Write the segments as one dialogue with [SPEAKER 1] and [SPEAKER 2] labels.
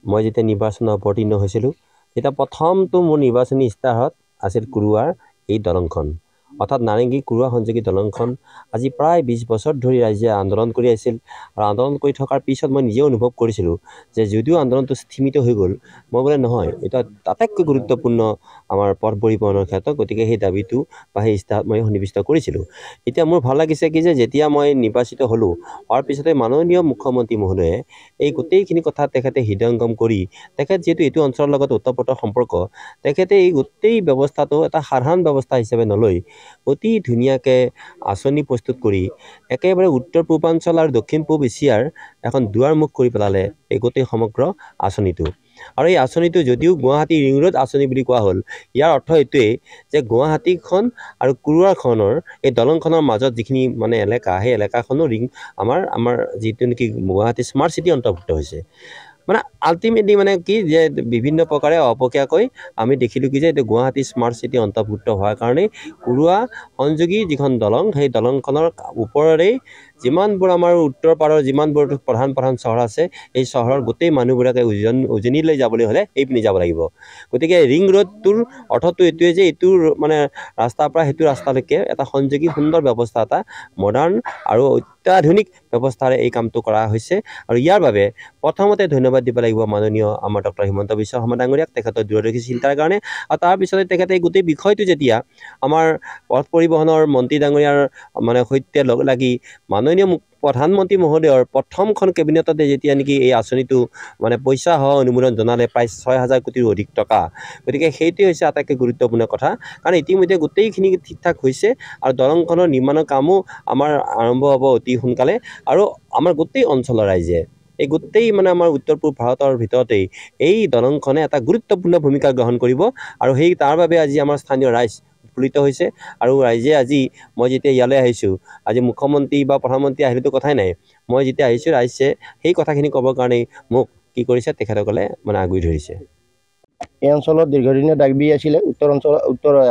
[SPEAKER 1] মই যেতিয়া নিৰ্বাচনত অৱতীৰ্ণ হৈছিলোঁ তেতিয়া প্ৰথমটো মোৰ নিৰ্বাচনী ইস্তাহাৰত আছিল কুৰুৱাৰ এই দলংখন অৰ্থাৎ নাৰেংগী কুৰুৱা সংযোগী দলংখন আজি প্ৰায় 20 বছৰ ধৰি ৰাইজে আন্দোলন কৰি আছিল আৰু আন্দোলন কৰি থকাৰ পিছত মই নিজে অনুভৱ কৰিছিলোঁ যে যদিও আন্দোলনটো স্থিমিত হৈ গ'ল মই বোলে নহয় এটা আটাইতকৈ গুৰুত্বপূৰ্ণ আমাৰ পথ পৰিবহণৰ ক্ষেত্ৰত গতিকে সেই দাবীটো বা সেই ইস্তাহাৰত মই সন্নিৱিষ্ট কৰিছিলোঁ এতিয়া মোৰ ভাল লাগিছে কি যে যেতিয়া মই নিৰ্বাচিত হ'লোঁ হোৱাৰ পিছতে মাননীয় মুখ্যমন্ত্ৰী মহোদয়ে এই গোটেইখিনি কথা তেখেতে হৃদয়ংগম কৰি তেখেত যিহেতু এইটো অঞ্চলৰ লগত ওতঃপ্ৰোত সম্পৰ্ক তেখেতে এই গোটেই ব্যৱস্থাটো এটা সাধাৰণ ব্যৱস্থা হিচাপে নলৈ অতি ধুনীয়াকৈ আঁচনি প্ৰস্তুত কৰি একেবাৰে উত্তৰ পূৰ্বাঞ্চল আৰু দক্ষিণ পূব এছিয়াৰ এখন দুৱাৰমুখ কৰি পেলালে এই গোটেই সমগ্ৰ আঁচনিটো আৰু এই আঁচনিটো যদিও গুৱাহাটী ৰিং ৰোড আঁচনি বুলি কোৱা হ'ল ইয়াৰ অৰ্থ এইটোৱেই যে গুৱাহাটীখন আৰু কুৰুৱাখনৰ এই দলংখনৰ মাজত যিখিনি মানে এলেকা সেই এলেকাখনো আমাৰ যিটো নেকি গুৱাহাটী স্মাৰ্ট চিটি অন্তৰ্ভুক্ত হৈছে মানে আল্টিমেটলি মানে কি যে বিভিন্ন প্ৰকাৰে অপকীয়াকৈ আমি দেখিলোঁ কি যে এইটো গুৱাহাটী স্মাৰ্ট চিটি অন্তৰ্ভুক্ত হোৱাৰ কাৰণেই কুৰুৱা সংযোগী যিখন দলং সেই দলংখনৰ ওপৰৰেই যিমানবোৰ আমাৰ উত্তৰ পাৰৰ যিমানবোৰ প্ৰধান চহৰ আছে এই চহৰৰ গোটেই মানুহবিলাকে উজনিলৈ যাবলৈ হ'লে এইপিনে যাব লাগিব গতিকে ৰিং ৰোডটোৰ অৰ্থটো এইটোৱে যে এইটোৰ মানে ৰাস্তাৰ পৰা সেইটো ৰাস্তালৈকে এটা সংযোগী সুন্দৰ ব্যৱস্থা এটা মডাৰ্ণ আৰু অত্যাধুনিক ব্যৱস্থাৰে এই কামটো কৰা হৈছে আৰু ইয়াৰ বাবে প্ৰথমতে ধন্যবাদ দিব লাগিব মাননীয় আমাৰ ডক্টৰ হিমন্ত বিশ্ব শৰ্মা ডাঙৰীয়াক তেখেতৰ দূৰদৰ্শী চিন্তাৰ কাৰণে আৰু তাৰপিছতে তেখেতে এই গোটেই বিষয়টো যেতিয়া আমাৰ পথ পৰিবহণৰ মন্ত্ৰী ডাঙৰীয়াৰ মানে সৈতে লগ লাগি মাননীয় প্ৰধানমন্ত্ৰী মহোদয়ৰ প্ৰথমখন কেবিনেটতে যেতিয়া নেকি এই আঁচনিটো মানে পইচা সহ অনুমোদন জনালে প্ৰায় 6,000 কোটিৰো অধিক টকা গতিকে সেইটোৱে হৈছে আটাইতকৈ গুৰুত্বপূৰ্ণ কথা কাৰণ ইতিমধ্যে গোটেইখিনি ঠিক ঠাক হৈছে আৰু দলংখনৰ নিৰ্মাণৰ কামো আমাৰ আৰম্ভ হ'ব অতি সোনকালে আৰু আমাৰ গোটেই অঞ্চলৰ ৰাইজে এই গোটেই মানে আমাৰ উত্তৰ পূব ভাৰতৰ ভিতৰতেই এই দলংখনে এটা গুৰুত্বপূৰ্ণ ভূমিকা গ্ৰহণ কৰিব আৰু সেই তাৰ বাবে আজি আমাৰ স্থানীয় ৰাইজ উৎফুল্লিত হৈছে আৰু ৰাইজে আজি মই যেতিয়া ইয়ালৈ আহিছোঁ আজি মুখ্যমন্ত্ৰী বা প্ৰধানমন্ত্ৰী আহিলেতো কথাই নাই মই যেতিয়া আহিছোঁ ৰাইজে সেই কথাখিনি ক'বৰ কাৰণেই মোক কি কৰিছে তেখেতসকলে মানে আগুৰি ধৰিছে
[SPEAKER 2] এই অঞ্চলত দীৰ্ঘদিনীয়া দাবী আছিলে উত্তৰ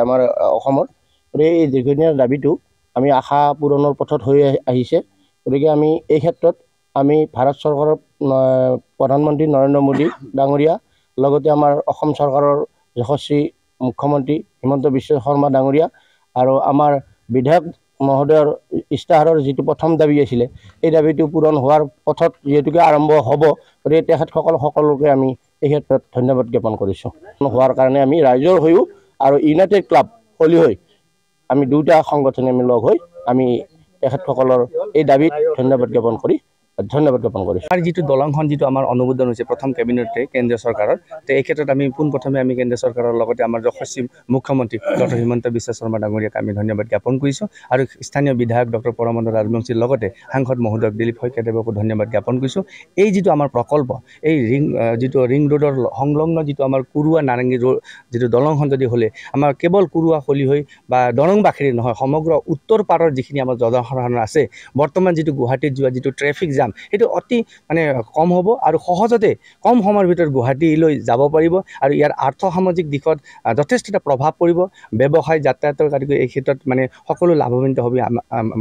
[SPEAKER 2] আমাৰ অসমৰ এই দীৰ্ঘদিনীয়া দাবীটো আমি আশা পূৰণৰ পথত হৈ আহিছে গতিকে আমি এই ক্ষেত্ৰত আমি ভাৰত চৰকাৰৰ প্ৰধানমন্ত্ৰী নৰেন্দ্ৰ মোদী ডাঙৰীয়া লগতে আমাৰ অসম চৰকাৰৰ যশস্বী মুখ্যমন্ত্ৰী হিমন্ত বিশ্ব শৰ্মা ডাঙৰীয়া আৰু আমাৰ বিধায়ক মহোদয়ৰ ইস্তাহাৰৰ যিটো প্ৰথম দাবী আছিলে এই দাবীটো পূৰণ হোৱাৰ পথত যিহেতুকে আৰম্ভ হ'ব গতিকে তেখেতসকলোকে আমি এই ক্ষেত্ৰত ধন্যবাদ জ্ঞাপন কৰিছোঁ হোৱাৰ কাৰণে আমি ৰাইজৰ হৈও আৰু ইউনাইটেড ক্লাব হৈ আমি দুটা সংগঠনে আমি লগ হৈ আমি তেখেতসকলৰ এই দাবীত ধন্যবাদ জ্ঞাপন কৰিছোঁ
[SPEAKER 3] আৰু যিটো দলংখন যিটো আমাৰ অনুমোদন হৈছে প্ৰথম কেবিনেটে কেন্দ্ৰীয় চৰকাৰৰ তো এই ক্ষেত্ৰত আমি পোনপ্ৰথমে আমি কেন্দ্ৰীয় চৰকাৰৰ লগতে আমাৰ যশস্বী মুখ্যমন্ত্ৰী ডক্টৰ হিমন্ত বিশ্ব শৰ্মা ডাঙৰীয়াক আমি ধন্যবাদ জ্ঞাপন কৰিছোঁ আৰু স্থানীয় বিধায়ক ডক্টৰ পৰমানন্দ ৰাজবংশীৰ লগতে সাংসদ মহোদয় দিলীপ শইকীয়াদেৱকো ধন্যবাদ জ্ঞাপন কৰিছোঁ এই যিটো আমাৰ প্ৰকল্প এই ৰিং ৰোডৰ সংলগ্ন যিটো আমাৰ কুৰুৱা নাৰেংগী ৰোড যিটো দলংখন যদি হ'লে আমাৰ কেৱল কুৰুৱা খলি হৈ বা দৰংবাসীৰ নহয় সমগ্ৰ উত্তৰ পাৰৰ যিখিনি আমাৰ জনসাধাৰণ আছে বৰ্তমান যিটো গুৱাহাটীত যোৱা যিটো ট্ৰেফিক জাম সেইটো অতি মানে কম হ'ব আৰু সহজতে কম সময়ৰ ভিতৰত গুৱাহাটীলৈ যাব পাৰিব আৰু ইয়াৰ আৰ্থ সামাজিক দিশত যথেষ্ট এটা প্ৰভাৱ পৰিব ব্যৱসায় যাতায়াতৰ কাৰণে এই ক্ষেত্ৰত মানে সকলো লাভান্বিত হ'ব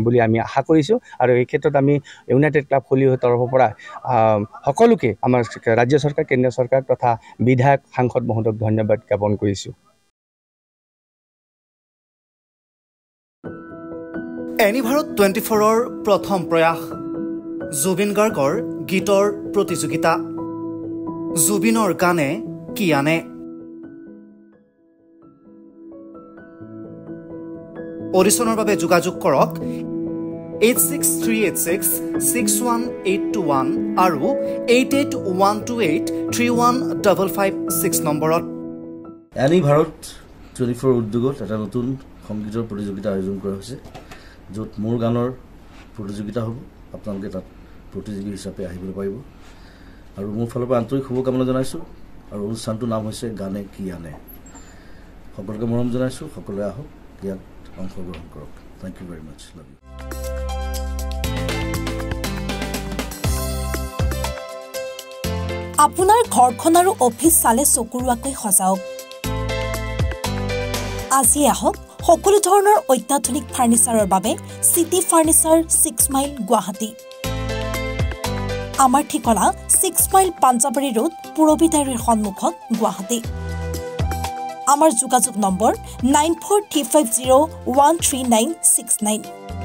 [SPEAKER 3] বুলি আমি আশা কৰিছোঁ আৰু এই ক্ষেত্ৰত আমি ইউনাইটেড ক্লাব খলিহৰ তৰফৰ পৰা সকলোকে আমাৰ ৰাজ্য চৰকাৰ কেন্দ্ৰীয় চৰকাৰ তথা বিধায়ক সাংসদ মহোদয়ক ধন্যবাদ জ্ঞাপন কৰিছোঁ
[SPEAKER 4] এনিভাৰত 24ৰ প্ৰথম প্ৰয়াস জুবিন গাৰ্গৰ গীতৰ প্ৰতিযোগিতা জুবিনৰ গানে কি আনে অডিশ্যনৰ বাবে যোগাযোগ কৰক 8638661821 আৰু 8812831556 নম্বৰত
[SPEAKER 5] এনিভাৰত 24 উদ্যোগত এটা নতুন সংগীতৰ প্ৰতিযোগিতা আয়োজন কৰা হৈছে য'ত মোৰ গানৰ প্ৰতিযোগিতা হ'ব আপোনালোকে তাত প্ৰতিযোগী হিচাপে আহিবলৈ পাৰিব আৰু মোৰ ফালৰ পৰা আন্তৰিক শুভকামনা জনাইছোঁ আৰু অনুষ্ঠানটোৰ নাম হৈছে গানে কি আনে সকলোকে মৰম জনাইছোঁ সকলোৱে আহক ইয়াত অংশগ্ৰহণ কৰক thank you very much love you
[SPEAKER 6] আপোনাৰ ঘৰখন আৰু অফিচ চালে চকুৰুৱাকৈ সজাওক আজি আহক সকলো ধৰণৰ অত্যাধুনিক ফাৰ্নিচাৰৰ বাবে সিটি ফাৰ্নিচাৰ 6 মাইল গুৱাহাটী আমাৰ ঠিকনা 6 মাইল পাঞ্জাবাৰী ৰোড পুৰবিতাৰীৰ সন্মুখত গুৱাহাটী আমাৰ যোগাযোগ নম্বৰ 9435013969